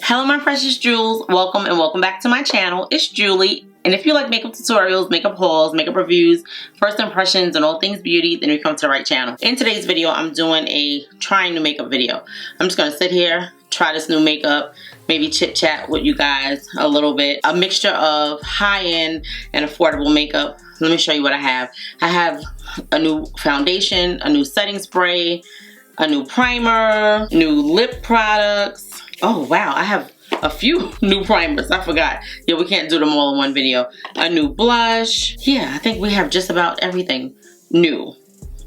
Hello my precious jewels, welcome and welcome back to my channel. It's Julie, and if you like makeup tutorials, makeup hauls, makeup reviews, first impressions, and all things beauty, then you come to the right channel. In today's video, I'm doing a trying new makeup video. I'm just gonna sit here, try this new makeup, maybe chit chat with you guys a little bit. A mixture of high-end and affordable makeup. Let me show you what I have. I have a new foundation, a new setting spray, a new primer, new lip products. Oh wow, I have a few new primers. I forgot. Yeah, we can't do them all in one video. A new blush. Yeah, I think we have just about everything new.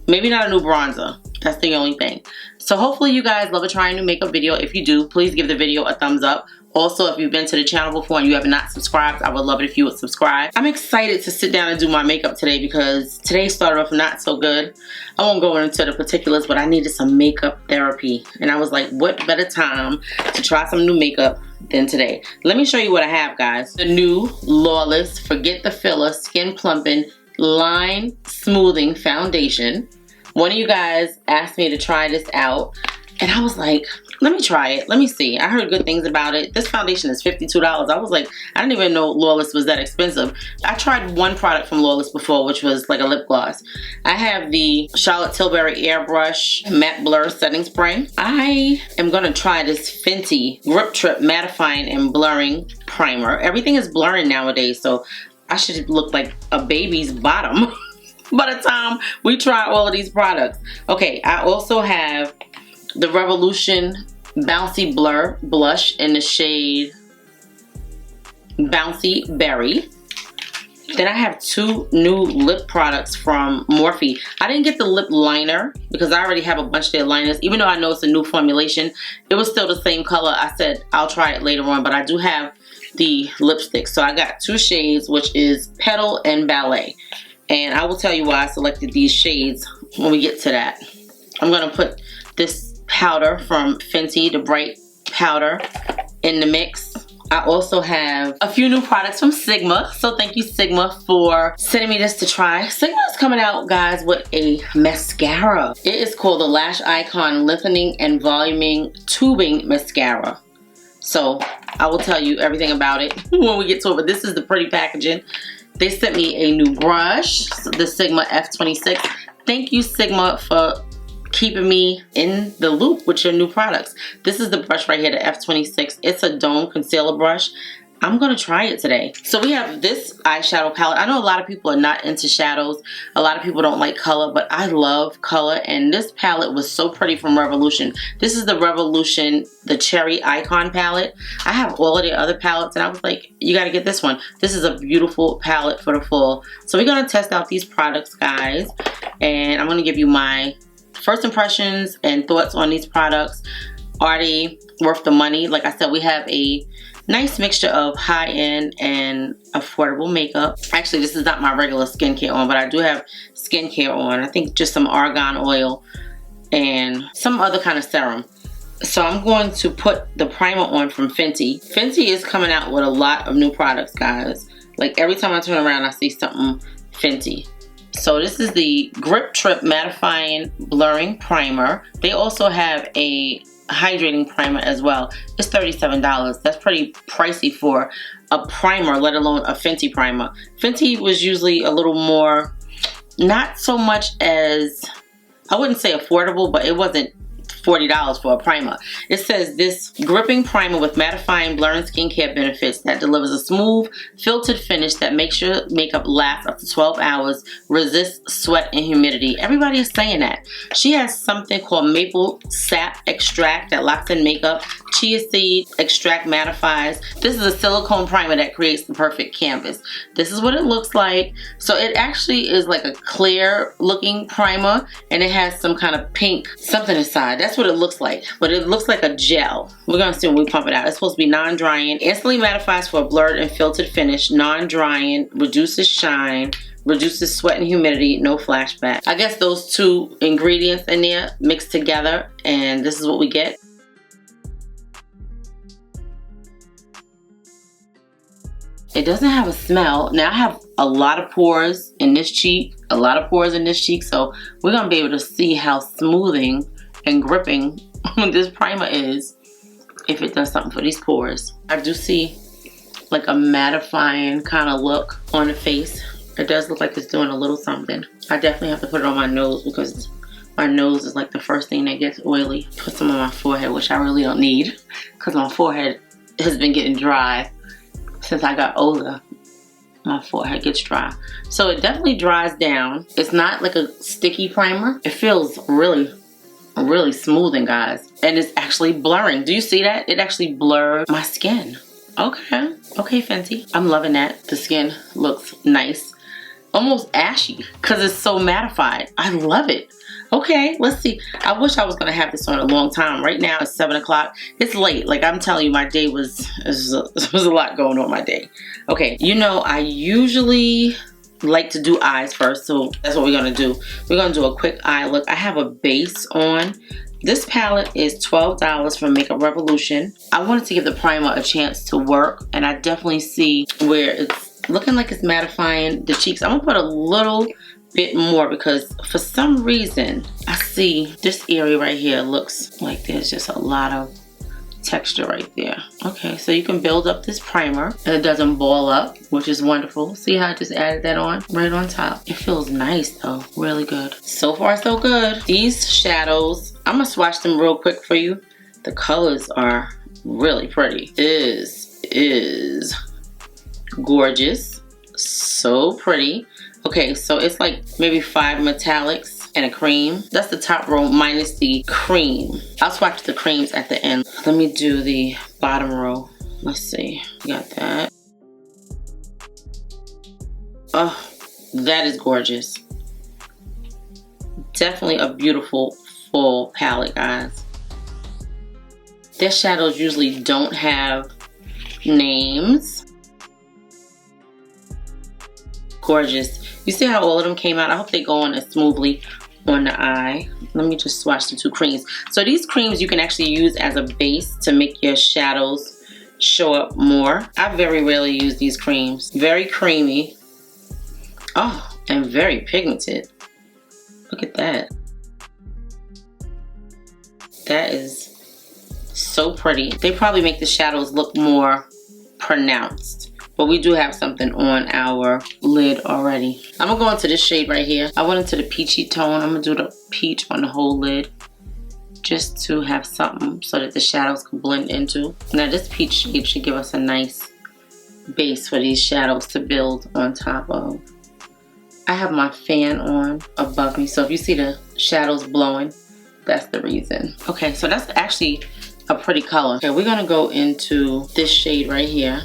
Maybe not a new bronzer. That's the only thing. So hopefully you guys love a trying new makeup video. If you do, please give the video a thumbs up. Also, if you've been to the channel before and you have not subscribed, I would love it if you would subscribe. I'm excited to sit down and do my makeup today because today started off not so good. I won't go into the particulars, but I needed some makeup therapy. And I was like, what better time to try some new makeup than today? Let me show you what I have, guys. The new Lawless Forget the Filler Skin-Plumping Line Smoothing Foundation. One of you guys asked me to try this out, and I was like, let me try it. Let me see. I heard good things about it. This foundation is $52. I was like, I didn't even know Lawless was that expensive. I tried one product from Lawless before, which was like a lip gloss. I have the Charlotte Tilbury Airbrush Matte Blur Setting Spray. I am going to try this Fenty Grip Trip Mattifying and Blurring Primer. Everything is blurring nowadays, so I should look like a baby's bottom by the time we try all of these products. Okay, I also have the Revolution Bouncy Blur Blush in the shade Bouncy Berry. Then I have two new lip products from Morphe. I didn't get the lip liner because I already have a bunch of their liners. Even though I know it's a new formulation, it was still the same color. I said I'll try it later on, but I do have the lipstick. So I got two shades, which is Petal and Ballet. And I will tell you why I selected these shades when we get to that. I'm gonna put this powder from Fenty, the bright powder, in the mix. I also have a few new products from Sigma, so thank you Sigma for sending me this to try. Sigma is coming out, guys, with a mascara. It is called the Lash Icon Lengthening and Voluming Tubing Mascara. So I will tell you everything about it when we get to it, but this is the pretty packaging. They sent me a new brush, the Sigma F26. Thank you Sigma for keeping me in the loop with your new products. This is the brush right here, the F26. It's a dome concealer brush. I'm gonna try it today. So we have this eyeshadow palette. I know a lot of people are not into shadows. A lot of people don't like color, but I love color, and this palette was so pretty from Revolution. This is the Revolution, the Cherry Icon palette. I have all of the other palettes, and I was like, you gotta get this one. This is a beautiful palette for the fall. So we're gonna test out these products, guys, and I'm gonna give you my first impressions and thoughts on these products. Are they worth the money? Like I said, we have a nice mixture of high-end and affordable makeup. Actually, this is not my regular skincare on, but I do have skincare on. I think just some argan oil and some other kind of serum. So I'm going to put the primer on from Fenty. Fenty is coming out with a lot of new products, guys. Like every time I turn around, I see something Fenty. So this is the Grip Trip Mattifying Blurring Primer. They also have a hydrating primer as well. It's $37. That's pretty pricey for a primer, let alone a Fenty primer. Fenty was usually a little more, not so much as, I wouldn't say affordable, but it wasn't $40 for a primer. It says this gripping primer with mattifying blurring skincare benefits that delivers a smooth filtered finish that makes your makeup last up to 12 hours, resists sweat and humidity. Everybody is saying that. She has something called maple sap extract that locks in makeup. Chia seed extract mattifies. This is a silicone primer that creates the perfect canvas. This is what it looks like. So it actually is like a clear looking primer, and it has some kind of pink something inside. That's what it looks like, but it looks like a gel. We're gonna see when we pump it out. It's supposed to be non-drying, instantly mattifies for a blurred and filtered finish, non-drying, reduces shine, reduces sweat and humidity, no flashback. I guess those two ingredients in there mixed together, and this is what we get. It doesn't have a smell. Now I have a lot of pores in this cheek, so we're gonna be able to see how smoothing and gripping this primer is if it does something for these pores. I do see like a mattifying kind of look on the face. It does look like it's doing a little something. I definitely have to put it on my nose because my nose is like the first thing that gets oily. Put some on my forehead, which I really don't need because my forehead has been getting dry since I got older. My forehead gets dry. So it definitely dries down. It's not like a sticky primer. It feels really, really smoothing, guys. And it's actually blurring. Do you see that? It actually blurred my skin. Okay. Okay, Fenty. I'm loving that. The skin looks nice. Almost ashy because it's so mattified. I love it. Okay, let's see. I wish I was going to have this on a long time. Right now it's 7 o'clock. It's late. Like I'm telling you, my day was a lot going on my day. Okay, you know I usually like to do eyes first, so that's what we're going to do. We're going to do a quick eye look. I have a base on. This palette is $12 from Makeup Revolution. I wanted to give the primer a chance to work, and I definitely see where it's looking like it's mattifying the cheeks. I'm going to put a little bit more because for some reason I see this area right here looks like there's just a lot of texture right there. Okay, so you can build up this primer and it doesn't ball up, which is wonderful. See how I just added that on right on top? It feels nice though, really good. So far so good. These shadows, I'm gonna swatch them real quick for you. The colors are really pretty. This is gorgeous, so pretty. Okay, so it's like maybe 5 metallics and a cream. That's the top row minus the cream. I'll swatch the creams at the end. Let me do the bottom row. Let's see. Got that. Oh, that is gorgeous. Definitely a beautiful full palette, guys. Their shadows usually don't have names. Gorgeous. You see how all of them came out? I hope they go on as smoothly on the eye. Let me just swatch the 2 creams. So these creams you can actually use as a base to make your shadows show up more. I very rarely use these creams. Very creamy. Oh, and very pigmented. Look at that. That is so pretty. They probably make the shadows look more pronounced. But we do have something on our lid already. I'm gonna go into this shade right here. I went into the peachy tone. I'm gonna do the peach on the whole lid just to have something so that the shadows can blend into. Now this peach shade should give us a nice base for these shadows to build on top of. I have my fan on above me, so if you see the shadows blowing, that's the reason. Okay, so that's actually a pretty color. Okay, we're gonna go into this shade right here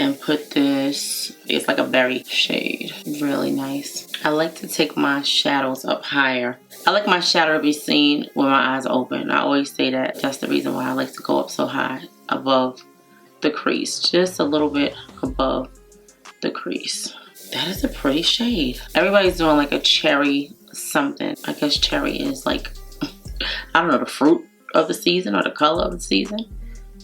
and put this, it's like a berry shade. Really nice. I like to take my shadows up higher. I like my shadow to be seen with my eyes open. I always say that. That's the reason why I like to go up so high above the crease. Just a little bit above the crease. That is a pretty shade. Everybody's doing like a cherry something. I guess cherry is like, I don't know, the fruit of the season or the color of the season.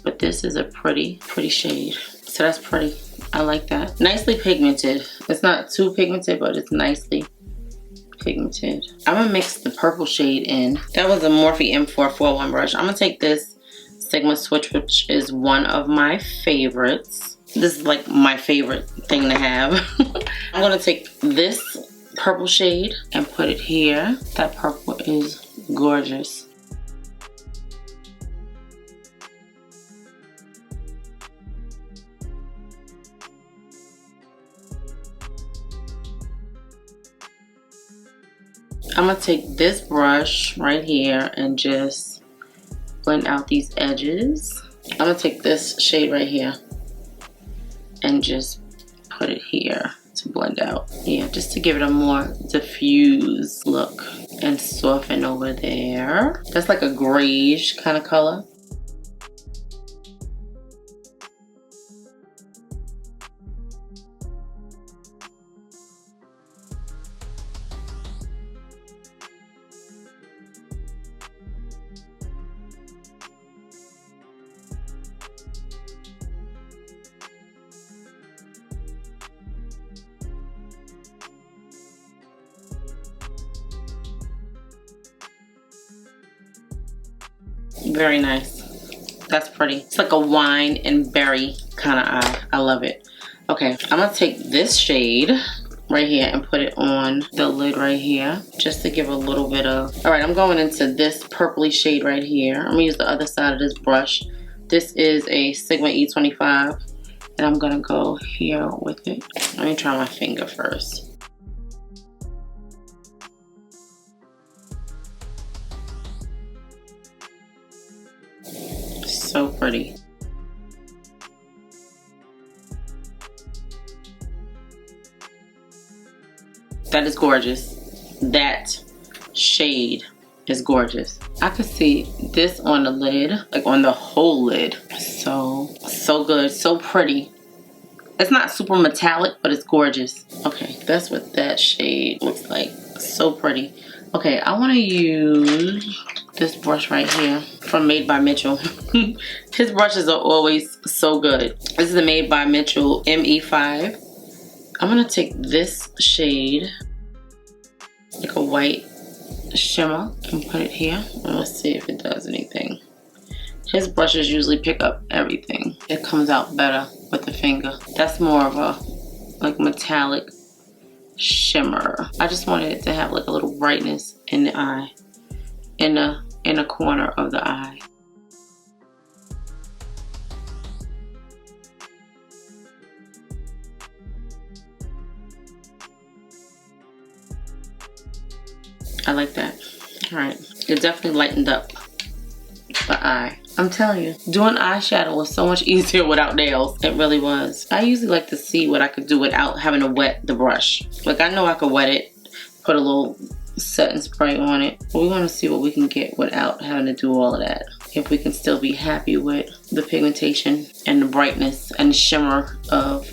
But this is a pretty shade. So that's pretty. I like that. Nicely pigmented. It's not too pigmented, but it's nicely pigmented. I'm gonna mix the purple shade in. That was a Morphe M441 brush. I'm gonna take this Sigma Switch, which is one of my favorites. This is like my favorite thing to have. I'm gonna take this purple shade and put it here. That purple is gorgeous. I'm gonna take this brush right here and just blend out these edges. I'm gonna take this shade right here and just put it here to blend out. Yeah, just to give it a more diffuse look and soften over there. That's like a grayish kind of color. Very nice. That's pretty. It's like a wine and berry kind of eye. I love it. Okay, I'm gonna take this shade right here and put it on the lid right here, just to give a little bit of... All right, I'm going into this purpley shade right here. I'm gonna use the other side of this brush. This is a Sigma E25, and I'm gonna go here with it. Let me try my finger first. So pretty. That is gorgeous. That shade is gorgeous. I could see this on the lid, like on the whole lid. So good, so pretty. It's not super metallic, but it's gorgeous. Okay, that's what that shade looks like. So pretty. Okay, I want to use this brush right here from Made by Mitchell. His brushes are always so good. This is the Made by Mitchell ME5. I'm gonna take this shade, like a white shimmer, and put it here. And let's see if it does anything. His brushes usually pick up everything. It comes out better with the finger. That's more of a like metallic shimmer. I just wanted it to have like a little brightness in the eye, in the corner of the eye. I like that. All right, it definitely lightened up the eye. I'm telling you, doing eyeshadow was so much easier without nails. It really was. I usually like to see what I could do without having to wet the brush. Like, I know I could wet it, put a little setting spray on it, but we want to see what we can get without having to do all of that. If we can still be happy with the pigmentation and the brightness and the shimmer of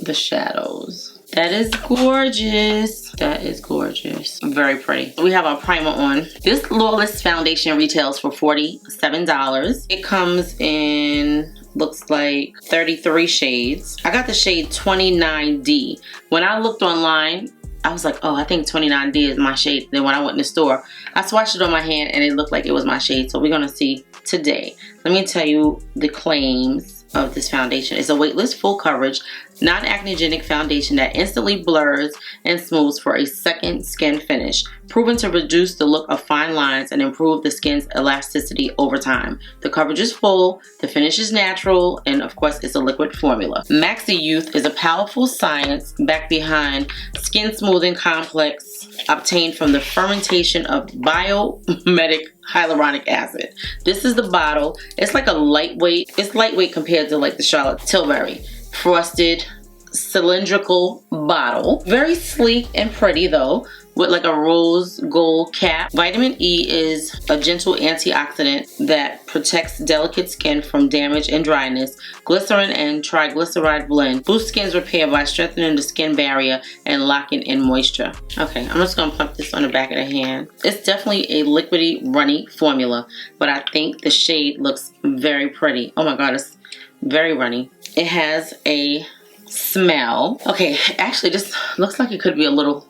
the shadows. That is gorgeous. That is gorgeous. Very pretty. We have our primer on. This Lawless foundation retails for $47. It comes in, looks like 33 shades. I got the shade 29D. When I looked online, I was like, oh, I think 29D is my shade. Then when I went in the store, I swatched it on my hand and it looked like it was my shade. So we're gonna see today. Let me tell you the claims of this foundation. It's a weightless, full coverage, non-acnogenic foundation that instantly blurs and smooths for a second skin finish, proven to reduce the look of fine lines and improve the skin's elasticity over time. The coverage is full, the finish is natural, and of course it's a liquid formula. Maxi Youth is a powerful science back behind skin smoothing complex obtained from the fermentation of biomimetic hyaluronic acid. This is the bottle. It's like a lightweight, it's lightweight compared to like the Charlotte Tilbury frosted cylindrical bottle. Very sleek and pretty though, with like a rose gold cap. Vitamin E is a gentle antioxidant that protects delicate skin from damage and dryness. Glycerin and triglyceride blend boost skin's repair by strengthening the skin barrier and locking in moisture. Okay, I'm just gonna pump this on the back of the hand. It's definitely a liquidy, runny formula, but I think the shade looks very pretty. Oh my god, it's very runny. It has a smell. Okay, actually this looks like it could be a little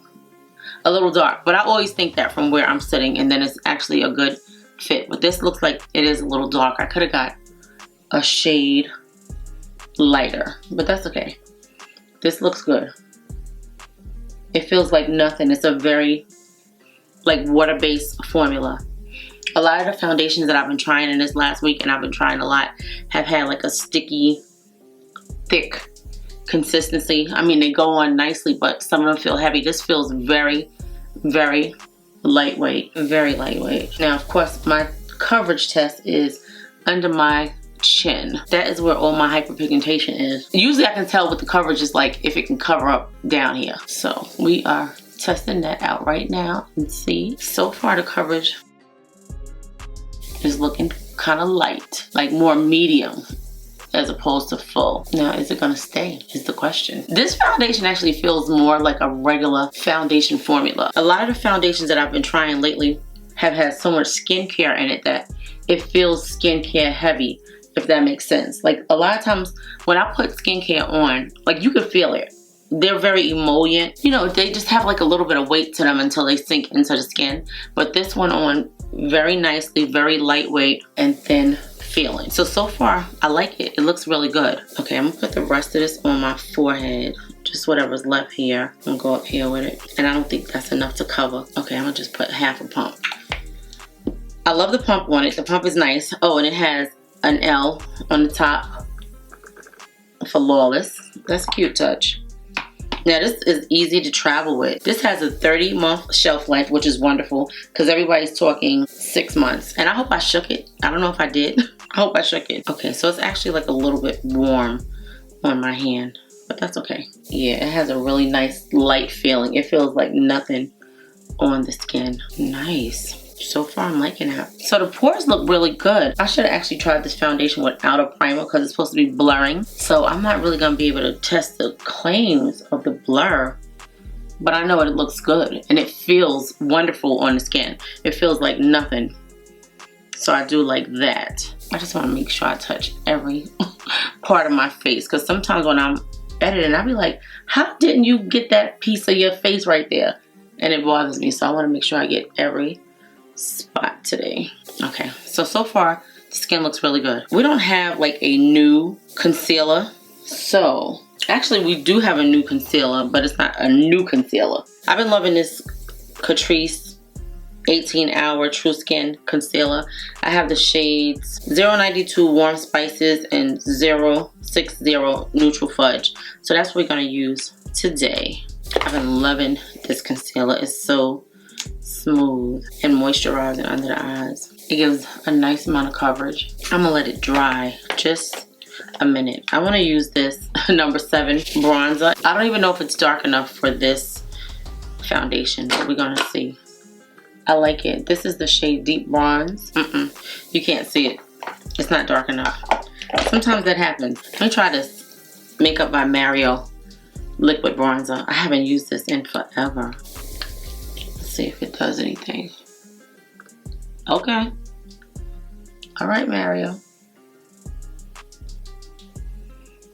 dark, but I always think that from where I'm sitting, and then it's actually a good fit. But this looks like it is a little dark. I could have got a shade lighter, but that's okay. This looks good. It feels like nothing. It's a very like water-based formula. A lot of the foundations that I've been trying in this last week, and I've been trying a lot, have had like a sticky, thick consistency. I mean, they go on nicely, but some of them feel heavy. This feels very, very lightweight. Very lightweight. Now, of course, my coverage test is under my chin. That is where all my hyperpigmentation is. Usually I can tell what the coverage is like if it can cover up down here. So we are testing that out right now and see. So far the coverage is looking kind of light, like more medium as opposed to full. Now, is it gonna stay is the question. This foundation actually feels more like a regular foundation formula. A lot of the foundations that I've been trying lately have had so much skincare in it that it feels skincare heavy, if that makes sense. Like a lot of times when I put skincare on, like you can feel it. They're very emollient. You know, they just have like a little bit of weight to them until they sink into the skin. But this one on very nicely, very lightweight and then feeling. So far, I like it. It looks really good. Okay, I'm gonna put the rest of this on my forehead. Just whatever's left here. I'm gonna go up here with it. And I don't think that's enough to cover. Okay, I'm gonna just put half a pump. I love the pump on it. The pump is nice. Oh, and it has an L on the top for Lawless. That's a cute touch. Now this is easy to travel with. This has a 30-month shelf life, which is wonderful because everybody's talking 6 months. And I hope I shook it. I don't know if I did. I hope I shook it. Okay, so it's actually like a little bit warm on my hand, but that's okay. Yeah, it has a really nice light feeling. It feels like nothing on the skin. Nice. So far, I'm liking it. So the pores look really good. I should have actually tried this foundation without a primer because it's supposed to be blurring. So I'm not really going to be able to test the claims of the blur. But I know it looks good and it feels wonderful on the skin. It feels like nothing. So I do like that. I just want to make sure I touch every part of my face. Because sometimes when I'm editing, I'll be like, how didn't you get that piece of your face right there? And it bothers me. So I want to make sure I get every spot today. Okay, so far the skin looks really good. We don't have like a new concealer. So actually we do have a new concealer, but it's not a new concealer. I've been loving this Catrice 18-hour True Skin concealer. I have the shades 092 Warm Spices and 060 Neutral Fudge. So that's what we're gonna use today. I've been loving this concealer. It's so smooth and moisturizing under the eyes. It gives a nice amount of coverage. I'm gonna let it dry just a minute. I want to use this number 7 bronzer. I don't even know if it's dark enough for this foundation, but we're gonna see. I like it. This is the shade Deep Bronze. You can't see it. It's not dark enough. Sometimes that happens. Let me try this Makeup by Mario liquid bronzer. I haven't used this in forever. See if it does anything. Okay. All right, Mario.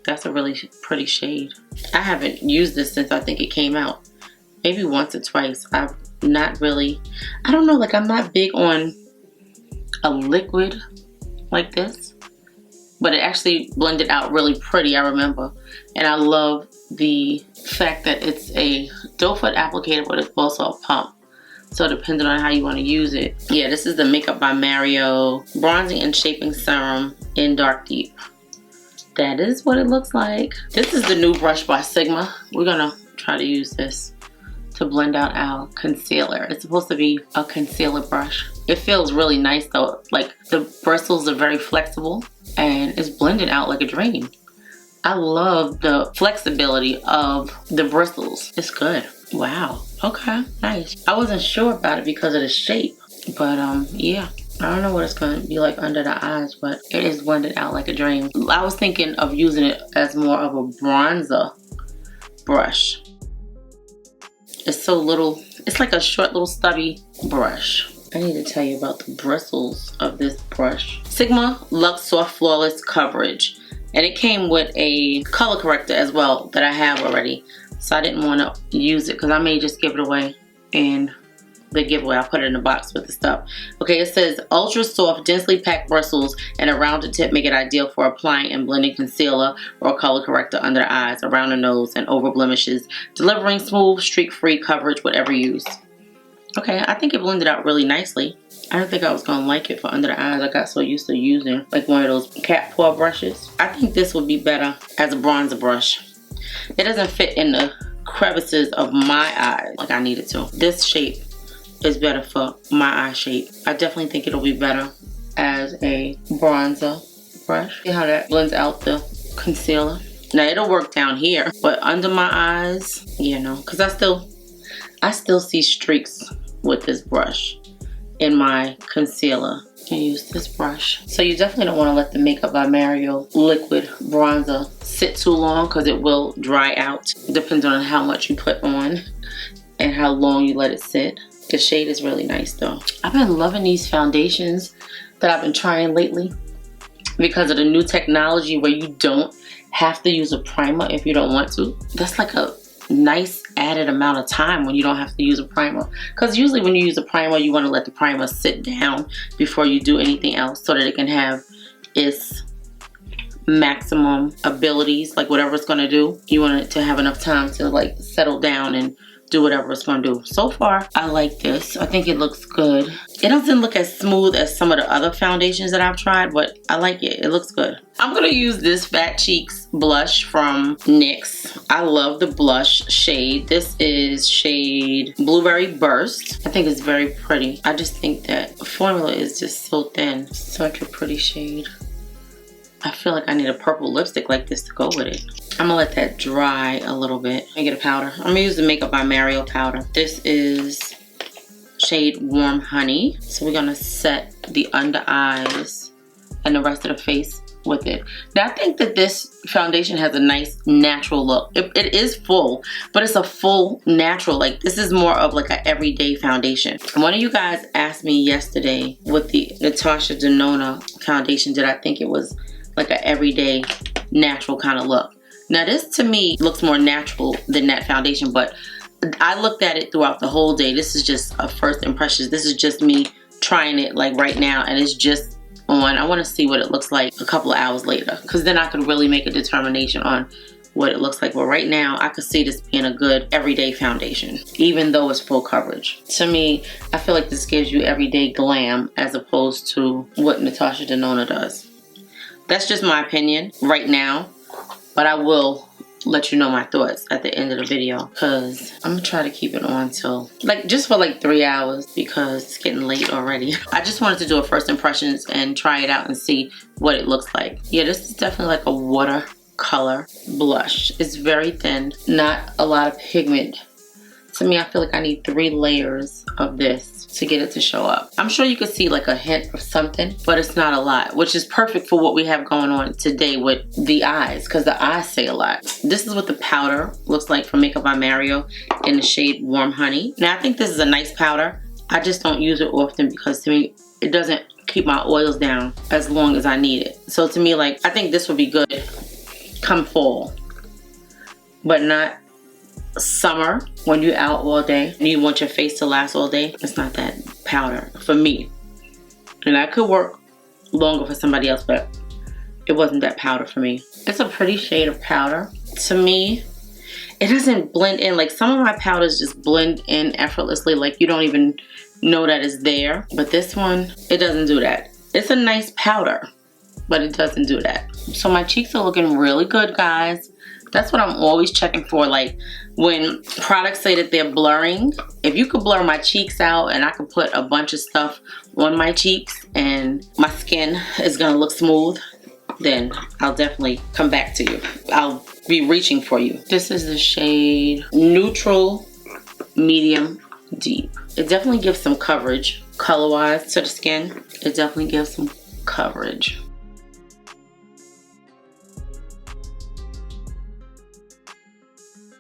That's a really pretty shade. I haven't used this since I think it came out. Maybe once or twice. I've not really, I don't know, like I'm not big on a liquid like this, but it actually blended out really pretty, I remember. And I love the fact that it's a doe foot applicator, but it's also a pump. So depending on how you want to use it. Yeah, this is the Makeup by Mario Bronzing and Shaping Serum in Dark Deep. That is what it looks like. This is the new brush by Sigma. We're gonna try to use this to blend out our concealer. It's supposed to be a concealer brush. It feels really nice though. Like the bristles are very flexible and it's blended out like a dream. I love the flexibility of the bristles. It's good. Wow. Okay, nice. I wasn't sure about it because of the shape, but yeah. I don't know what it's going to be like under the eyes, but it is blended out like a dream. I was thinking of using it as more of a bronzer brush. It's so little. It's like a short little stubby brush. I need to tell you about the bristles of this brush. Sigma Luxe Soft Flawless Coverage. And it came with a color corrector as well that I have already. So I didn't want to use it because I may just give it away in the giveaway. I'll put it in the box with the stuff. Okay, it says ultra soft, densely packed bristles and a rounded tip make it ideal for applying and blending concealer or color corrector under the eyes, around the nose, and over blemishes, delivering smooth, streak-free coverage, whatever use. Okay, I think it blended out really nicely. I didn't think I was gonna like it for under the eyes. I got so used to using like one of those cat paw brushes. I think this would be better as a bronzer brush. It doesn't fit in the crevices of my eyes like I need it to. This shape is better for my eye shape. I definitely think it'll be better as a bronzer brush. See how that blends out the concealer? Now it'll work down here, but under my eyes, you know, because I still see streaks with this brush in my concealer. I use this brush. So you definitely don't want to let the Makeup by Mario liquid bronzer sit too long because it will dry out. Depends on how much you put on and how long you let it sit. The shade is really nice though. I've been loving these foundations that I've been trying lately because of the new technology where you don't have to use a primer if you don't want to. That's like a nice added amount of time when you don't have to use a primer, because usually when you use a primer you want to let the primer sit down before you do anything else so that it can have its maximum abilities, like whatever it's gonna do. You want it to have enough time to like settle down and do whatever it's gonna do. So far, I like this. I think it looks good. It doesn't look as smooth as some of the other foundations that I've tried, but I like it. It looks good. I'm gonna use this Fat Cheeks blush from NYX. I love the blush shade. This is shade Blueberry Burst. I think it's very pretty. I just think that the formula is just so thin. Such a pretty shade. I feel like I need a purple lipstick like this to go with it. I'm gonna let that dry a little bit. Let me get a powder. I'm gonna use the Makeup by Mario powder. This is shade Warm Honey. So we're gonna set the under eyes and the rest of the face with it. Now I think that this foundation has a nice natural look. It is full, but it's a full natural. Like this is more of like an everyday foundation. One of you guys asked me yesterday with the Natasha Denona foundation, did I think it was like an everyday natural kind of look? Now this to me looks more natural than that foundation, but I looked at it throughout the whole day. This is just a first impression. This is just me trying it like right now, and it's just on. I want to see what it looks like a couple of hours later, because then I could really make a determination on what it looks like. But right now I could see this being a good everyday foundation, even though it's full coverage. To me, I feel like this gives you everyday glam as opposed to what Natasha Denona does. That's just my opinion right now, but I will let you know my thoughts at the end of the video, because I'm gonna try to keep it on till like just for like 3 hours because it's getting late already. I just wanted to do a first impressions and try it out and see what it looks like. Yeah, this is definitely like a watercolor blush. It's very thin, not a lot of pigment. To me, I feel like I need 3 layers of this to get it to show up. I'm sure you could see like a hint of something, but it's not a lot, which is perfect for what we have going on today with the eyes, because the eyes say a lot. This is what the powder looks like from Makeup by Mario in the shade Warm Honey. Now I think this is a nice powder. I just don't use it often because to me, it doesn't keep my oils down as long as I need it. So to me, like, I think this would be good come fall, but not summer when you're out all day and you want your face to last all day. It's not that powder for me, and that could work longer for somebody else, but it wasn't that powder for me. It's a pretty shade of powder. To me, it doesn't blend in. Like some of my powders just blend in effortlessly, like you don't even know that it's there, but this one, it doesn't do that. It's a nice powder, but it doesn't do that. So my cheeks are looking really good, guys. That's what I'm always checking for. Like when products say that they're blurring, if you could blur my cheeks out and I could put a bunch of stuff on my cheeks and my skin is gonna look smooth, then I'll definitely come back to you. I'll be reaching for you. This is the shade Neutral Medium Deep. It definitely gives some coverage color-wise to the skin. It definitely gives some coverage.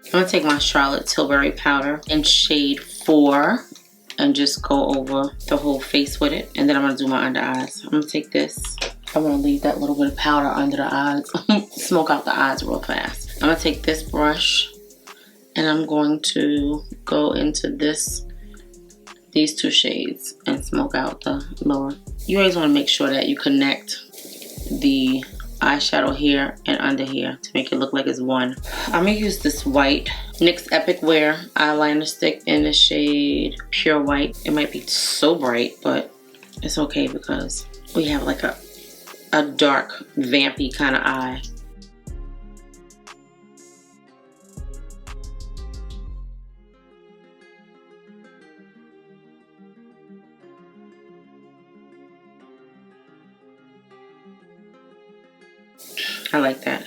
I'm gonna take my Charlotte Tilbury powder in shade 4 and just go over the whole face with it. And then I'm gonna do my under eyes. I'm gonna take this. I wanna leave that little bit of powder under the eyes. Smoke out the eyes real fast. I'm gonna take this brush and I'm going to go into these 2 shades and smoke out the lower. You always wanna make sure that you connect the eyeshadow here and under here to make it look like it's one. I'm gonna use this white NYX Epic Wear eyeliner stick in the shade Pure White. It might be so bright, but it's okay because we have like a dark, vampy kind of eye. I like that.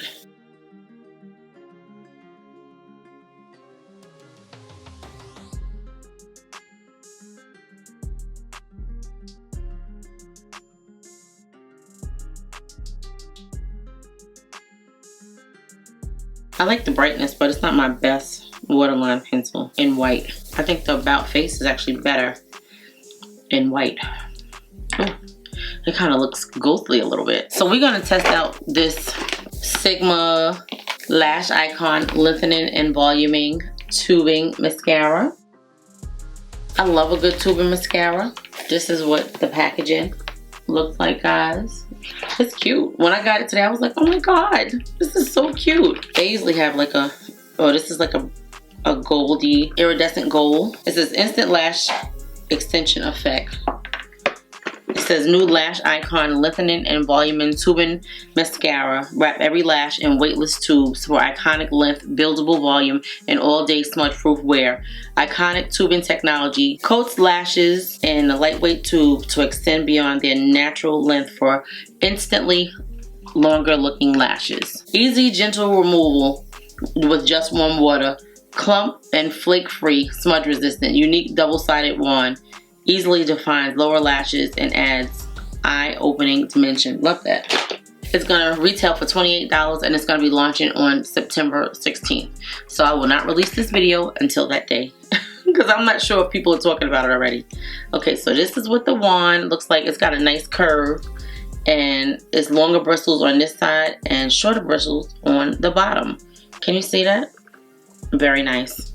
I like the brightness, but it's not my best waterline pencil in white. I think the About Face is actually better in white. Ooh, it kind of looks ghostly a little bit. So we're gonna test out this Sigma Lash Icon Lengthening and Voluming Tubing Mascara. I love a good tubing mascara. This is what the packaging looks like, guys. It's cute. When I got it today, I was like, oh my god, this is so cute. They usually have like a, oh, this is like a goldy, iridescent gold. It says instant lash extension effect. It says new lash icon lengthening and voluming tubing mascara. Wrap every lash in weightless tubes for iconic length, buildable volume, and all-day smudge-proof wear. Iconic tubing technology coats lashes in a lightweight tube to extend beyond their natural length for instantly longer-looking lashes. Easy, gentle removal with just warm water. Clump and flake-free, smudge-resistant, unique double-sided wand. Easily defines lower lashes and adds eye-opening dimension. Love that. It's gonna retail for $28 and it's gonna be launching on September 16th. So I will not release this video until that day because I'm not sure if people are talking about it already. Okay, so this is what the wand looks like. It's got a nice curve and it's longer bristles on this side and shorter bristles on the bottom. Can you see that? Very nice.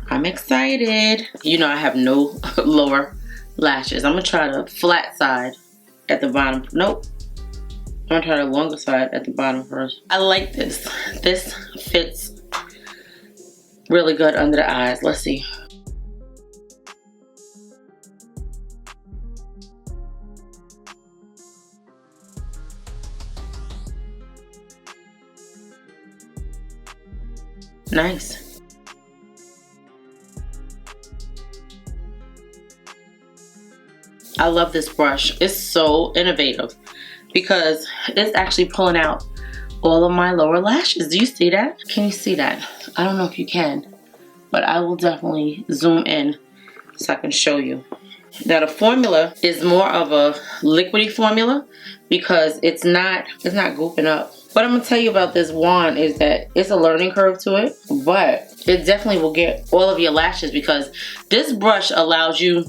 I'm excited. You know I have no lower lashes. I'm gonna try the flat side at the bottom. Nope. I'm gonna try the longer side at the bottom first. I like this. This fits really good under the eyes. Let's see. Nice. I love this brush. It's so innovative because it's actually pulling out all of my lower lashes. Do you see that? Can you see that? I don't know if you can, but I will definitely zoom in so I can show you. Now the formula is more of a liquidy formula because it's not gooping up. What I'm gonna tell you about this wand is that it's a learning curve to it, but it definitely will get all of your lashes because this brush allows you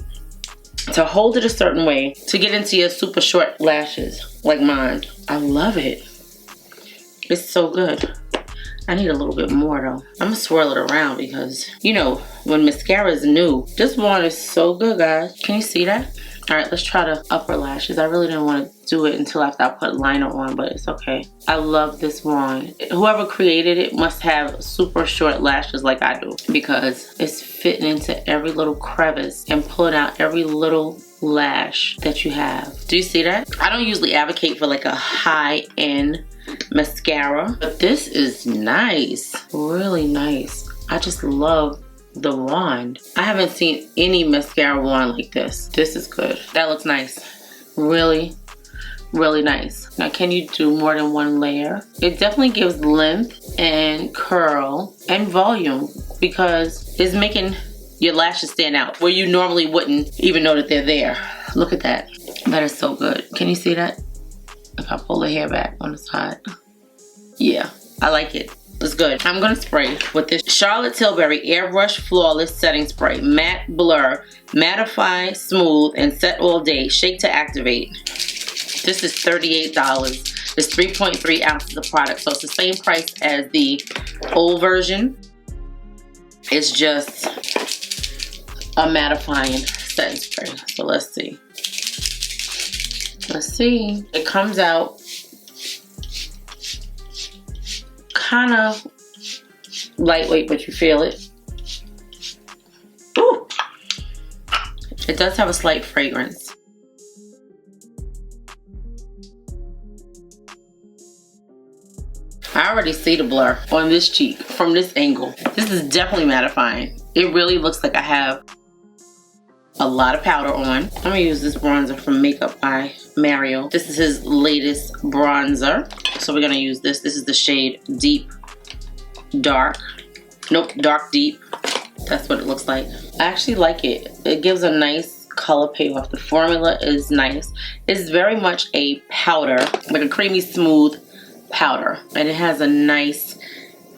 to hold it a certain way to get into your super short lashes like mine. I love it. It's so good. I need a little bit more though. I'm gonna swirl it around because, you know, when mascara is new, this wand is so good, guys. Can you see that? All right, let's try the upper lashes. I really didn't want to do it until after I put liner on, but it's okay. I love this wand. Whoever created it must have super short lashes like I do because it's fitting into every little crevice and pulling out every little lash that you have. Do you see that? I don't usually advocate for like a high-end mascara, but this is nice. Really nice. I just love the wand. I haven't seen any mascara wand like this. This is good. That looks nice. Really, really nice. Now, can you do more than one layer? It definitely gives length and curl and volume because it's making your lashes stand out where you normally wouldn't even know that they're there. Look at that. That is so good. Can you see that? If I pull the hair back on the side. Yeah, I like it. It's good. I'm gonna spray with this Charlotte Tilbury Airbrush Flawless Setting Spray. Matte Blur, Mattify, Smooth, and Set All Day. Shake to activate. This is $38. It's 3.3 ounces of product. So it's the same price as the old version. It's just a mattifying setting spray. So let's see. Let's see. It comes out kind of lightweight, but you feel it. Ooh. It does have a slight fragrance. I already see the blur on this cheek from this angle. This is definitely mattifying. It really looks like I have a lot of powder on. I'm gonna use this bronzer from Makeup by Mario. This is his latest bronzer. So we're gonna use this. This is the shade Deep Dark. Nope, Dark Deep. That's what it looks like. I actually like it. It gives a nice color payoff. The formula is nice. It's very much a powder, like a creamy smooth powder. And it has a nice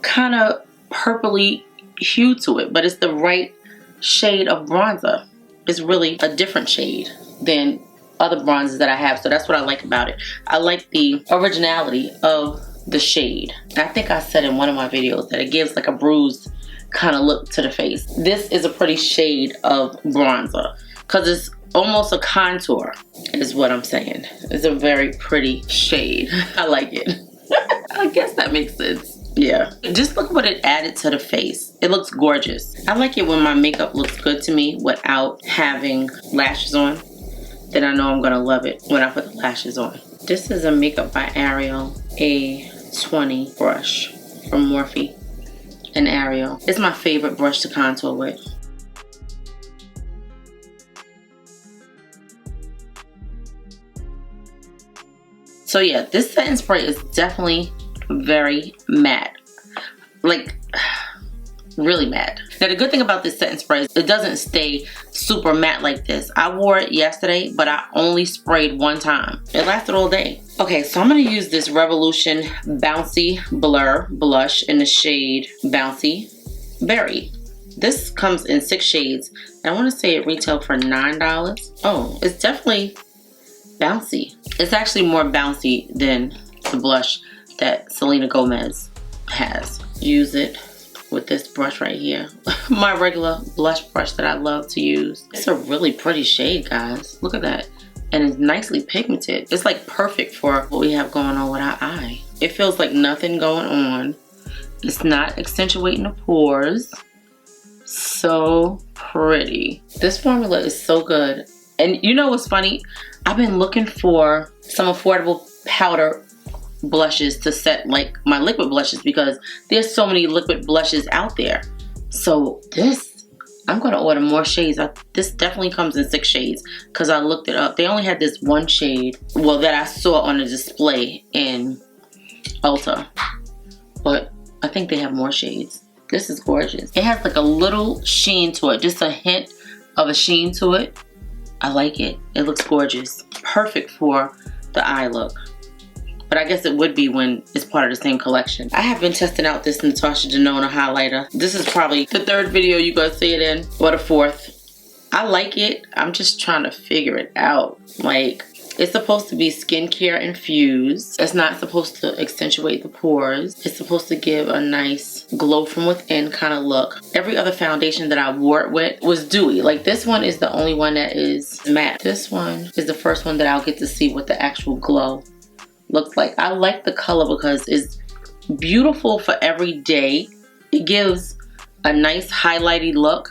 kind of purpley hue to it, but it's the right shade of bronzer. It's really a different shade than other bronzers that I have, so that's what I like about it. I like the originality of the shade. I think I said in one of my videos that it gives like a bruised kind of look to the face. This is a pretty shade of bronzer because it's almost a contour is what I'm saying. It's a very pretty shade. I like it. I guess that makes sense. Yeah, just look what it added to the face. It looks gorgeous. I like it when my makeup looks good to me without having lashes on. Then I know I'm gonna love it when I put the lashes on. This is a Makeup by Ariel A20 brush from Morphe and Ariel. It's my favorite brush to contour with. So yeah, this setting spray is definitely very matte. Like, really matte. Now the good thing about this setting spray is it doesn't stay super matte like this. I wore it yesterday, but I only sprayed one time. It lasted all day. Okay, so I'm gonna use this Revolution Bouncy Blur Blush in the shade Bouncy Berry. This comes in 6 shades, and I wanna say it retailed for $9. Oh, it's definitely bouncy. It's actually more bouncy than the blush that Selena Gomez has. Use it with this brush right here. My regular blush brush that I love to use. It's a really pretty shade, guys. Look at that. And it's nicely pigmented. It's like perfect for what we have going on with our eye. It feels like nothing going on. It's not accentuating the pores. So pretty. This formula is so good. And you know what's funny? I've been looking for some affordable powder blushes to set like my liquid blushes because there's so many liquid blushes out there. So this, I'm gonna order more shades. This definitely comes in 6 shades because I looked it up. They only had this one shade, well, that I saw on the display in Ulta, but I think they have more shades. This is gorgeous. It has like a little sheen to it, just a hint of a sheen to it. I like it. It looks gorgeous. Perfect for the eye look. But I guess it would be when it's part of the same collection. I have been testing out this Natasha Denona highlighter. This is probably the 3rd video you guys see it in, or the 4th. I like it. I'm just trying to figure it out. Like, it's supposed to be skincare infused. It's not supposed to accentuate the pores. It's supposed to give a nice glow from within kind of look. Every other foundation that I wore it with was dewy. Like, this one is the only one that is matte. This one is the first one that I'll get to see what the actual glow looks like. I like the color because it's beautiful for every day. It gives a nice highlighty look.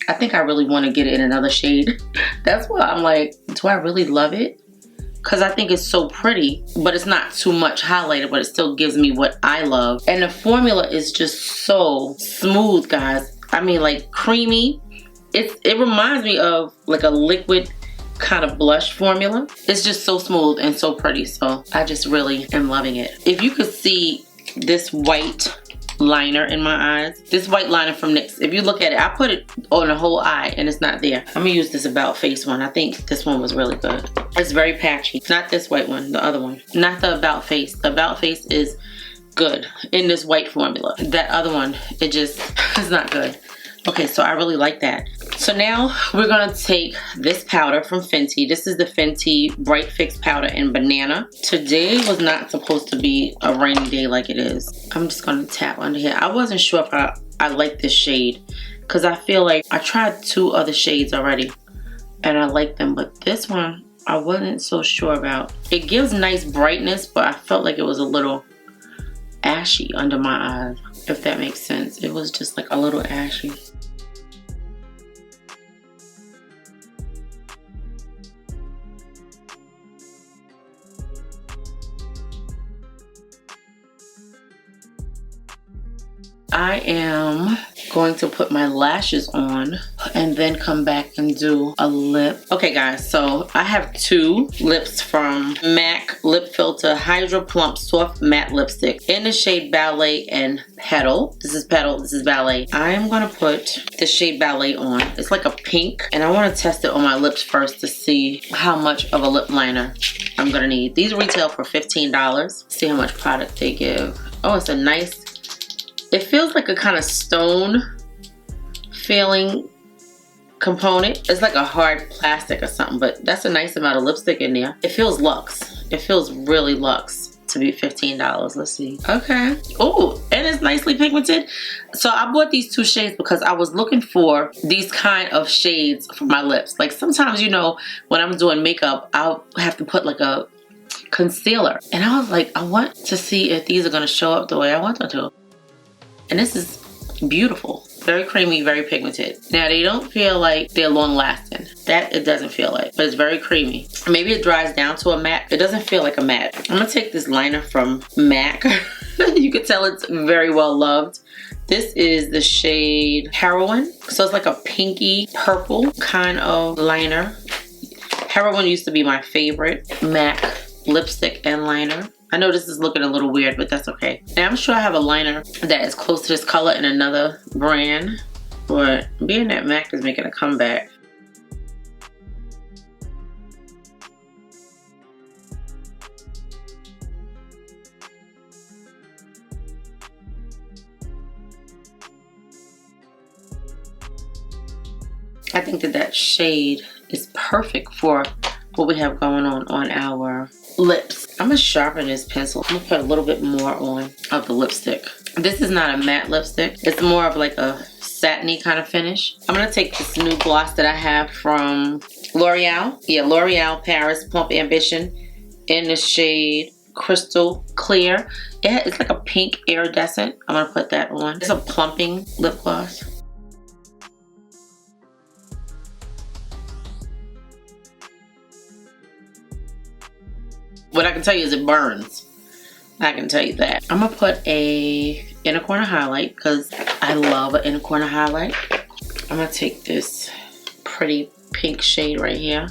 I think I really want to get it in another shade. That's why I'm like, do I really love it? Because I think it's so pretty, but it's not too much highlighted, but it still gives me what I love. And the formula is just so smooth, guys. I mean, like, creamy. It reminds me of like a liquid kind of blush formula. It's just so smooth and so pretty, so I just really am loving it. If you could see this white liner in my eyes, this white liner from NYX, if you look at it, I put it on the whole eye and it's not there. I'm gonna use this About Face one. I think this one was really good. It's very patchy. Not this white one, the other one. Not the About Face. The About Face is good in this white formula. That other one, it just is not good. Okay, so I really like that. So now we're gonna take this powder from Fenty. This is the Fenty Bright Fix Powder in Banana. Today was not supposed to be a rainy day like it is. I'm just gonna tap under here. I wasn't sure if I like this shade because I feel like I tried 2 other shades already and I like them, but this one I wasn't so sure about. It gives nice brightness, but I felt like it was a little ashy under my eyes, if that makes sense. It was just like a little ashy. I am going to put my lashes on and then come back and do a lip. Okay guys, so I have 2 lips from MAC Lip Filter Hydro Plump Soft Matte Lipstick in the shade Ballet and Petal. This is Petal, this is Ballet. I am gonna put the shade Ballet on. It's like a pink, and I wanna test it on my lips first to see how much of a lip liner I'm gonna need. These retail for $15. See how much product they give. Oh, it's a nice, it feels like a kind of stone feeling component. It's like a hard plastic or something, but that's a nice amount of lipstick in there. It feels luxe. It feels really luxe to be $15. Let's see. Okay. Oh, and it's nicely pigmented. So I bought these 2 shades because I was looking for these kind of shades for my lips. Like sometimes, you know, when I'm doing makeup, I'll have to put like a concealer. And I was like, I want to see if these are going to show up the way I want them to. And this is beautiful. Very creamy, very pigmented. Now they don't feel like they're long lasting. That it doesn't feel like, but it's very creamy. Maybe it dries down to a matte. It doesn't feel like a matte. I'm gonna take this liner from MAC. You can tell it's very well loved. This is the shade Heroin. So it's like a pinky purple kind of liner. Heroin used to be my favorite MAC lipstick and liner. I know this is looking a little weird, but that's okay. Now I'm sure I have a liner that is close to this color in another brand, but being that MAC is making a comeback. I think that shade is perfect for what we have going on our lips. I'm gonna sharpen this pencil. I'm gonna put a little bit more on of the lipstick. This is not a matte lipstick. It's more of like a satiny kind of finish. I'm gonna take this new gloss that I have from L'Oreal. Yeah, L'Oreal Paris Plump Ambition in the shade Crystal Clear. It's like a pink iridescent. I'm gonna put that on. It's a plumping lip gloss. What I can tell you is it burns. I can tell you that. I'm gonna put a inner corner highlight because I love an inner corner highlight. I'm gonna take this pretty pink shade right here.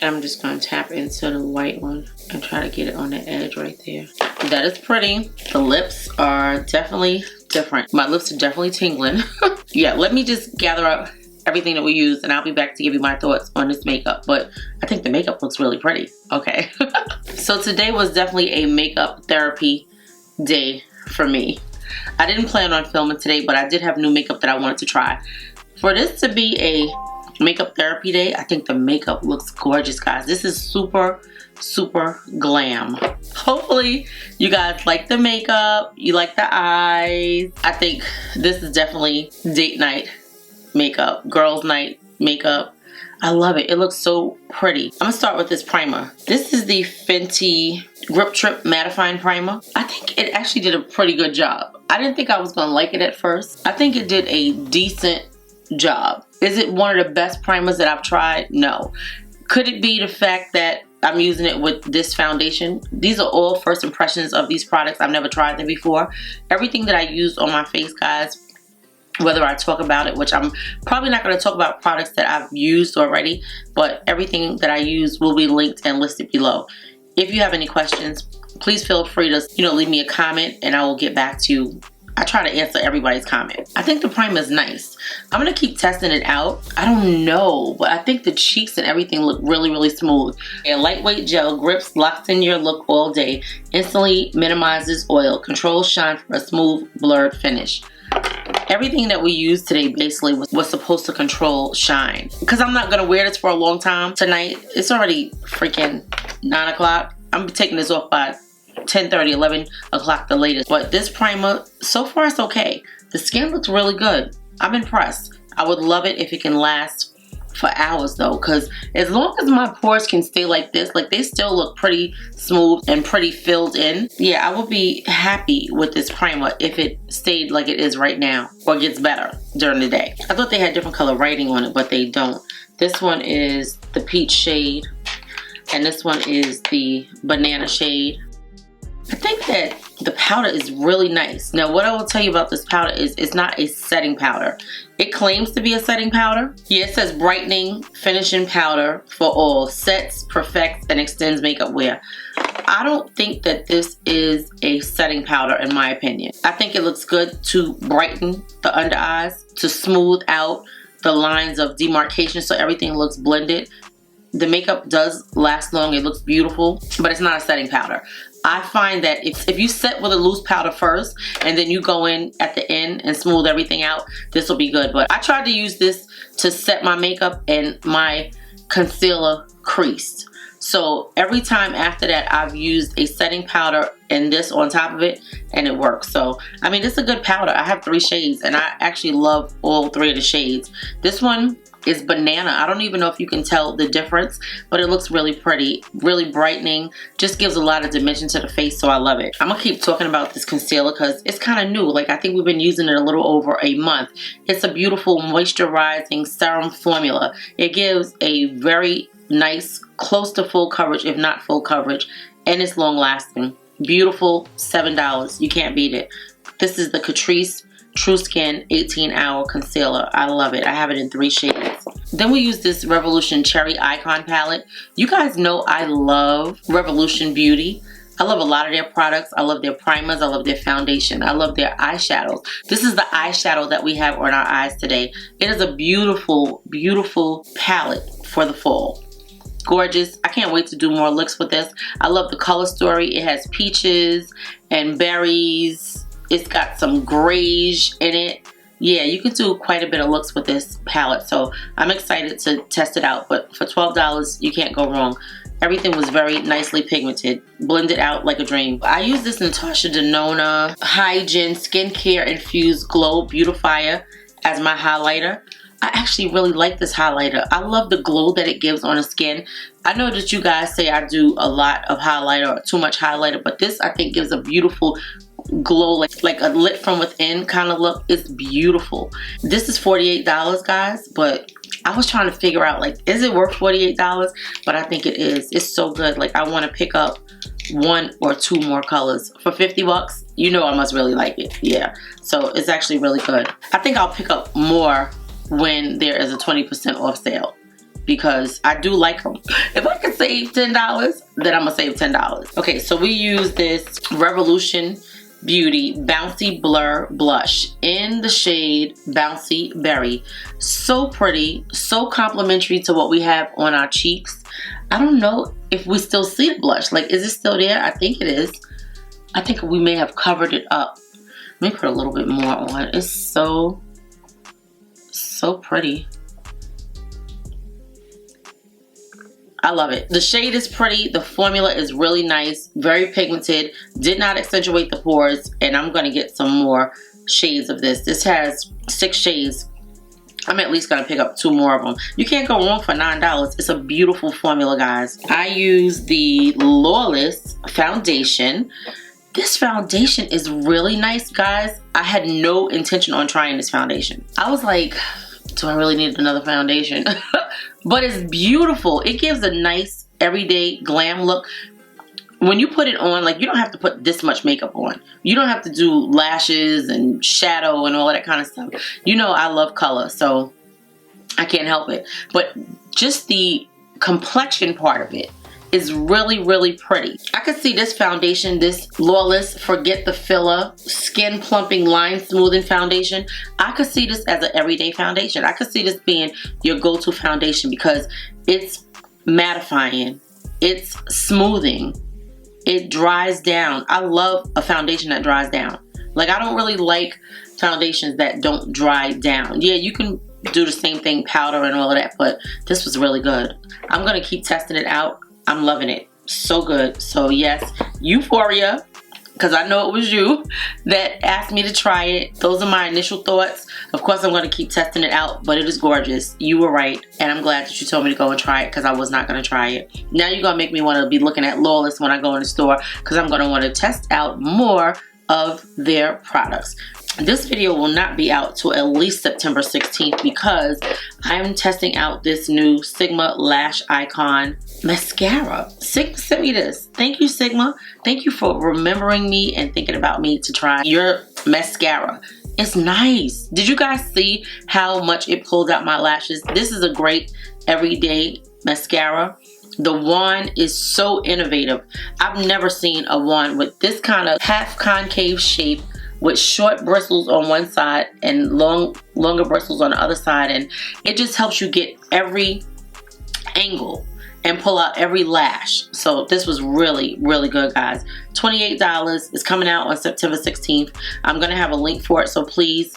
And I'm just gonna tap into the white one and try to get it on the edge right there. That is pretty. The lips are definitely different. My lips are definitely tingling. Yeah, let me just gather up everything that we use and I'll be back to give you my thoughts on this makeup. But I think the makeup looks really pretty. Okay. So today was definitely a makeup therapy day for me. I didn't plan on filming today, but I did have new makeup that I wanted to try. For this to be a makeup therapy day, I think the makeup looks gorgeous, guys. This is super glam. Hopefully you guys like the makeup, you like the eyes. I think this is definitely date night makeup, girls night makeup. I love it. It looks so pretty. I'm gonna start with this primer. This is the Fenty Grip Trip Mattifying Primer. I think it actually did a pretty good job. I didn't think I was gonna like it at first. I think it did a decent job. Is it one of the best primers that I've tried? No. Could it be the fact that I'm using it with this foundation? These are all first impressions of these products. I've never tried them before. Everything that I used on my face, guys, whether I talk about it, which I'm probably not going to talk about products that I've used already, but everything that I use will be linked and listed below. If you have any questions, please feel free to, leave me a comment and I will get back to you. I try to answer everybody's comment. I think the primer is nice. I'm gonna keep testing it out. I don't know, but I think the cheeks and everything look really smooth. A lightweight gel grips, locks in your look all day, instantly minimizes oil, controls shine for a smooth, blurred finish. Everything that we used today basically was supposed to control shine. Because I'm not gonna wear this for a long time tonight. It's already freaking 9 o'clock. I'm taking this off by 10:30, 11 o'clock the latest. But this primer, so far it's okay. The skin looks really good. I'm impressed. I would love it if it can last for hours though, because as long as my pores can stay like this, like they still look pretty smooth and pretty filled in, yeah, I would be happy with this primer if it stayed like it is right now or gets better during the day. I thought they had different color writing on it, but they don't. This one is the peach shade and this one is the banana shade. I think that the powder is really nice. Now, what I will tell you about this powder is it's not a setting powder. It claims to be a setting powder. Yeah, it says brightening, finishing powder for all, sets, perfects, and extends makeup wear. I don't think that this is a setting powder in my opinion. I think it looks good to brighten the under eyes, to smooth out the lines of demarcation so everything looks blended. the makeup does last long. It looks beautiful, but it's not a setting powder. I find that if you set with a loose powder first and then you go in at the end and smooth everything out, this will be good. But I tried to use this to set my makeup and my concealer creased. So every time after that, I've used a setting powder and this on top of it, and it works. So, I mean, it's a good powder. I have 3 shades, and I actually love all 3 of the shades. This one is Banana. I don't even know if you can tell the difference, but it looks really pretty, really brightening. Just gives a lot of dimension to the face, so I love it. I'm gonna keep talking about this concealer because it's kind of new. Like, I think we've been using it a little over a month. It's a beautiful moisturizing serum formula. It gives a very nice, close to full coverage, if not full coverage, and it's long lasting. Beautiful, $7. You can't beat it. This is the Catrice True Skin 18-Hour Concealer. I love it. I have it in 3 shades. Then we use this Revolution Cherry Icon Palette. You guys know I love Revolution Beauty. I love a lot of their products. I love their primers. I love their foundation. I love their eyeshadows. This is the eyeshadow that we have on our eyes today. It is a beautiful, beautiful palette for the fall. Gorgeous. I can't wait to do more looks with this. I love the color story. It has peaches and berries. It's got some grayish in it. Yeah, you can do quite a bit of looks with this palette. So I'm excited to test it out. But for $12, you can't go wrong. Everything was very nicely pigmented. Blended out like a dream. I use this Natasha Denona Hygiene Skincare Infused Glow Beautifier as my highlighter. I actually really like this highlighter. I love the glow that it gives on the skin. I know that you guys say I do a lot of highlighter or too much highlighter, but this I think gives a beautiful glow, like a lit from within kind of look. It's beautiful. This is $48, guys, but I was trying to figure out, like, is it worth $48? But I think it is. It's so good. Like, I want to pick up 1 or 2 more colors for 50 bucks. You know I must really like it. Yeah, so it's actually really good. I think I'll pick up more when there is a 20% off sale, because I do like them. If I can save $10, then I'm gonna save $10. Okay, so we use this Revolution Beauty Bouncy Blur Blush in the shade Bouncy Berry. So pretty, so complimentary to what we have on our cheeks. I don't know if we still see the blush. Like, is it still there? I think it is. I think we may have covered it up. Let me put a little bit more on. It's so pretty. I love it. The shade is pretty. The formula is really nice. Very pigmented. Did not accentuate the pores. And I'm going to get some more shades of this. This has 6 shades. I'm at least going to pick up 2 more of them. You can't go wrong for $9. It's a beautiful formula, guys. I use the Lawless foundation. This foundation is really nice, guys. I had no intention on trying this foundation. I was like, do I really need another foundation? But it's beautiful. It gives a nice everyday glam look. When you put it on, like, you don't have to put this much makeup on. You don't have to do lashes and shadow and all that kind of stuff. You know I love color, so I can't help it. But just the complexion part of it is really, really pretty. I could see this foundation, this Lawless Forget the Filler Skin Plumping Line Smoothing Foundation. I could see this as an everyday foundation. I could see this being your go-to foundation because it's mattifying, it's smoothing, it dries down. I love a foundation that dries down. Like, I don't really like foundations that don't dry down. Yeah, you can do the same thing, powder and all of that, but this was really good. I'm gonna keep testing it out. I'm loving it. So good. So yes, Euphoria, because I know it was you that asked me to try it. Those are my initial thoughts. Of course, I'm going to keep testing it out, but it is gorgeous. You were right, and I'm glad that you told me to go and try it because I was not going to try it. Now you're going to make me want to be looking at Lawless when I go in the store because I'm going to want to test out more of their products. This video will not be out till at least September 16th because I'm testing out this new Sigma Lash Icon mascara. Sigma sent me this. Thank you, Sigma. Thank you for remembering me and thinking about me to try your mascara. It's nice. Did you guys see how much it pulled out my lashes? This is a great everyday mascara. The wand is so innovative. I've never seen a wand with this kind of half concave shape with short bristles on one side and longer bristles on the other side, and it just helps you get every angle. and pull out every lash. So this was really, really good, guys. $28. It's coming out on September 16th. I'm gonna have a link for it, so please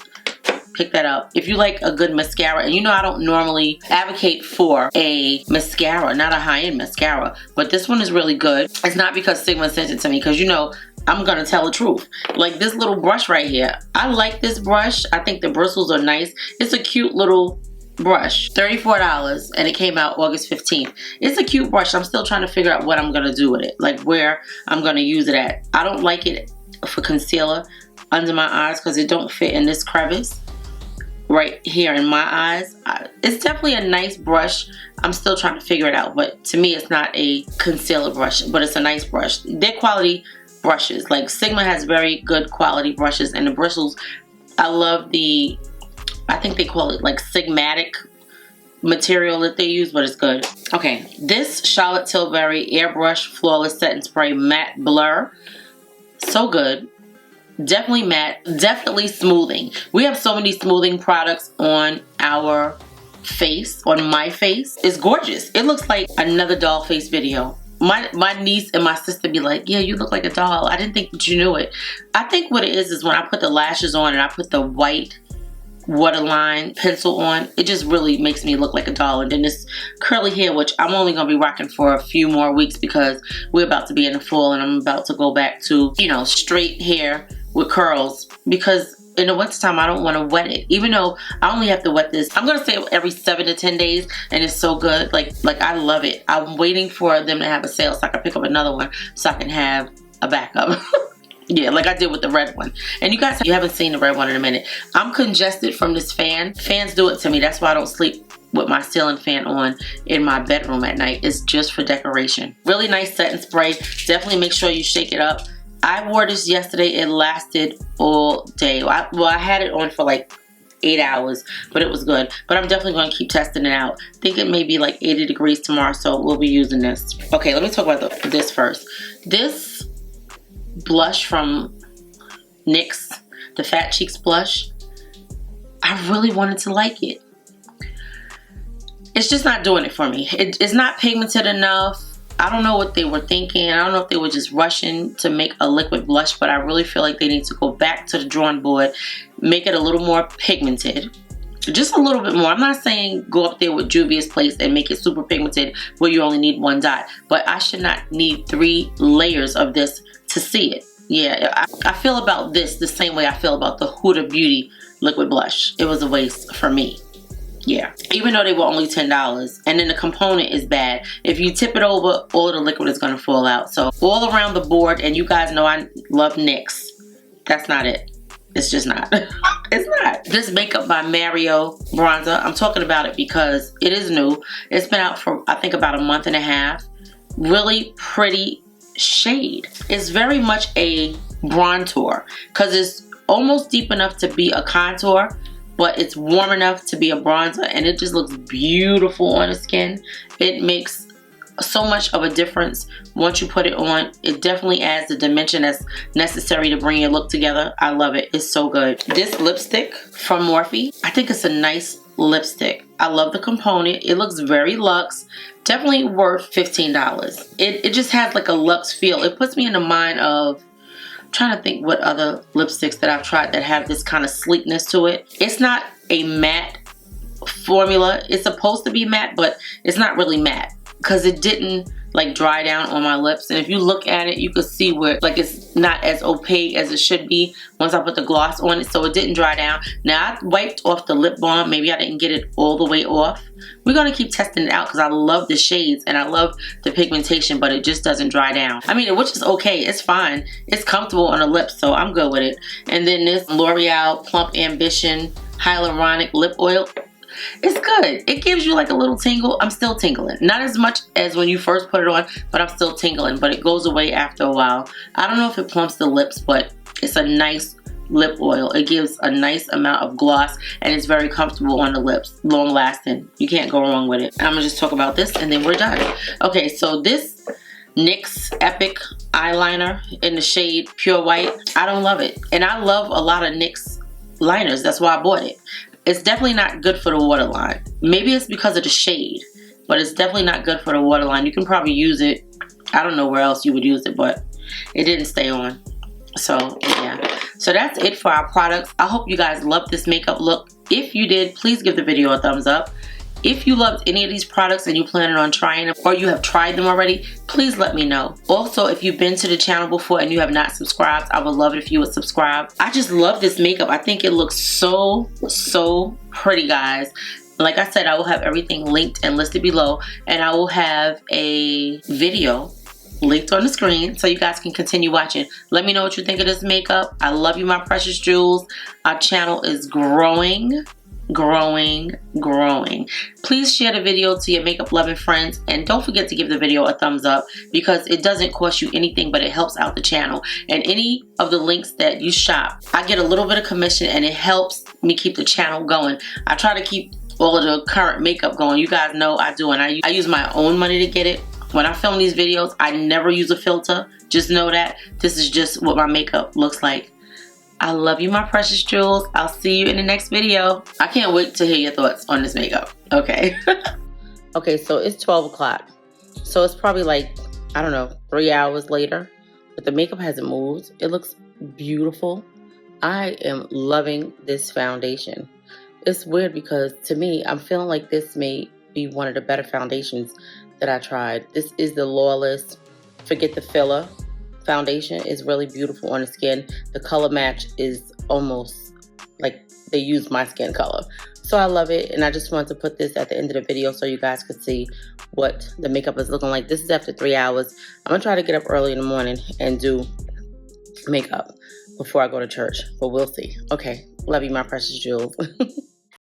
pick that up. If you like a good mascara, and you know I don't normally advocate for a mascara, not a high-end mascara, but this one is really good. It's not because Sigma sent it to me, because you know I'm gonna tell the truth. Like this little brush right here, I like this brush. I think the bristles are nice. It's a cute little brush. $34, and it came out August 15th. It's a cute brush. I'm still trying to figure out what I'm gonna do with it, like where I'm gonna use it at. I don't like it for concealer under my eyes because it don't fit in this crevice right here in my eyes. It's definitely a nice brush. I'm still trying to figure it out, but to me it's not a concealer brush, but it's a nice brush. They're quality brushes. Like Sigma has very good quality brushes, and the bristles, I love the, I think they call it like Sigmatic material that they use, but it's good. Okay, this Charlotte Tilbury Airbrush Flawless Setting Spray Matte Blur, so good. Definitely matte, definitely smoothing. We have so many smoothing products on our face, on my face. It's gorgeous. It looks like another doll face video. My niece and my sister be like, yeah, you look like a doll. I didn't think that you knew it. I think what it is when I put the lashes on and I put the white waterline pencil on, it just really makes me look like a doll. And then this curly hair, which I'm only gonna be rocking for a few more weeks because we're about to be in the fall and I'm about to go back to, you know, straight hair with curls, because in the wintertime I don't want to wet it. Even though I only have to wet this, I'm gonna say every 7 to 10 days, and it's so good. Like I love it. I'm waiting for them to have a sale so I can pick up another one so I can have a backup. Yeah, like I did with the red one. And you guys, you haven't seen the red one in a minute. I'm congested from this fan. Fans do it to me. That's why I don't sleep with my ceiling fan on in my bedroom at night. It's just for decoration. Really nice setting spray. Definitely make sure you shake it up. I wore this yesterday. It lasted all day. Well, I had it on for like 8 hours, but it was good. But I'm definitely going to keep testing it out. I think it may be like 80 degrees tomorrow, so we'll be using this. Okay, let me talk about this first. This blush from NYX, the Fat Cheeks blush, I really wanted to like it. It's just not doing it for me. It's not pigmented enough. I don't know what they were thinking. I don't know if they were just rushing to make a liquid blush, but I really feel like they need to go back to the drawing board, make it a little more pigmented. Just a little bit more. I'm not saying go up there with Juvia's Place and make it super pigmented where you only need 1 dot, but I should not need 3 layers of this to see it. Yeah, I feel about this the same way I feel about the Huda Beauty liquid blush. It was a waste for me. Yeah, even though they were only $10, and then the component is bad. If you tip it over, all of the liquid is going to fall out. So all around the board, and you guys know I love NYX. That's not it. It's just not. It's not. This Makeup by Mario bronzer, I'm talking about it because it is new. It's been out for I think about a month and a half. Really pretty shade. It's very much a bronzer because it's almost deep enough to be a contour, but it's warm enough to be a bronzer, and it just looks beautiful on the skin. It makes so much of a difference once you put it on. It definitely adds the dimension that's necessary to bring your look together. I love it. It's so good. This lipstick from Morphe, I think it's a nice lipstick. I love the component. It looks very luxe. Definitely worth $15. It just has like a luxe feel. It puts me in the mind of, trying to think what other lipsticks that I've tried that have this kind of sleekness to it. It's not a matte formula. It's supposed to be matte, but it's not really matte because it didn't like dry down on my lips. And if you look at it, you can see where like it's not as opaque as it should be once I put the gloss on it, so it didn't dry down. Now I wiped off the lip balm. Maybe I didn't get it all the way off. We're gonna keep testing it out because I love the shades and I love the pigmentation, but it just doesn't dry down. I mean, which is okay. It's fine. It's comfortable on the lips, so I'm good with it. And then this L'Oreal Plump Ambition Hyaluronic Lip Oil. It's good. It gives you like a little tingle. I'm still tingling. Not as much as when you first put it on, but I'm still tingling. But it goes away after a while. I don't know if it plumps the lips, but it's a nice lip oil. It gives a nice amount of gloss, and it's very comfortable on the lips. Long lasting. You can't go wrong with it. I'm going to just talk about this, and then we're done. Okay, so this NYX Epic eyeliner in the shade Pure White. I don't love it. And I love a lot of NYX liners. That's why I bought it. It's definitely not good for the waterline. Maybe it's because of the shade, but it's definitely not good for the waterline. You can probably use it. I don't know where else you would use it, but it didn't stay on. So yeah, so that's it for our products. I hope you guys loved this makeup look. If you did, please give the video a thumbs up. If you loved any of these products and you planning on trying them, or you have tried them already, please let me know. Also, if you've been to the channel before and you have not subscribed, I would love it if you would subscribe. I just love this makeup. I think it looks so pretty, guys. Like I said, I will have everything linked and listed below, and I will have a video linked on the screen so you guys can continue watching. Let me know what you think of this makeup. I love you, my precious jewels. Our channel is growing. Please share the video to your makeup loving friends, and don't forget to give the video a thumbs up, because it doesn't cost you anything, but it helps out the channel. And any of the links that you shop, I get a little bit of commission, and it helps me keep the channel going. I try to keep all of the current makeup going. You guys know I do, and I use my own money to get it. When I film these videos, I never use a filter. Just know that this is just what my makeup looks like. I love you, my precious jewels. I'll see you in the next video. I can't wait to hear your thoughts on this makeup. Okay. Okay, so it's 12 o'clock. So it's probably like, I don't know, 3 hours later. But the makeup hasn't moved. It looks beautiful. I am loving this foundation. It's weird because to me, I'm feeling like this may be one of the better foundations that I tried. This is the Lawless Forget the Filler foundation. Is really beautiful on the skin. The color match is almost like they used my skin color. So I love it, and I just wanted to put this at the end of the video so you guys could see what the makeup is looking like. This is after 3 hours. I'm gonna try to get up early in the morning and do makeup before I go to church, but we'll see. Okay, love you, my precious jewels.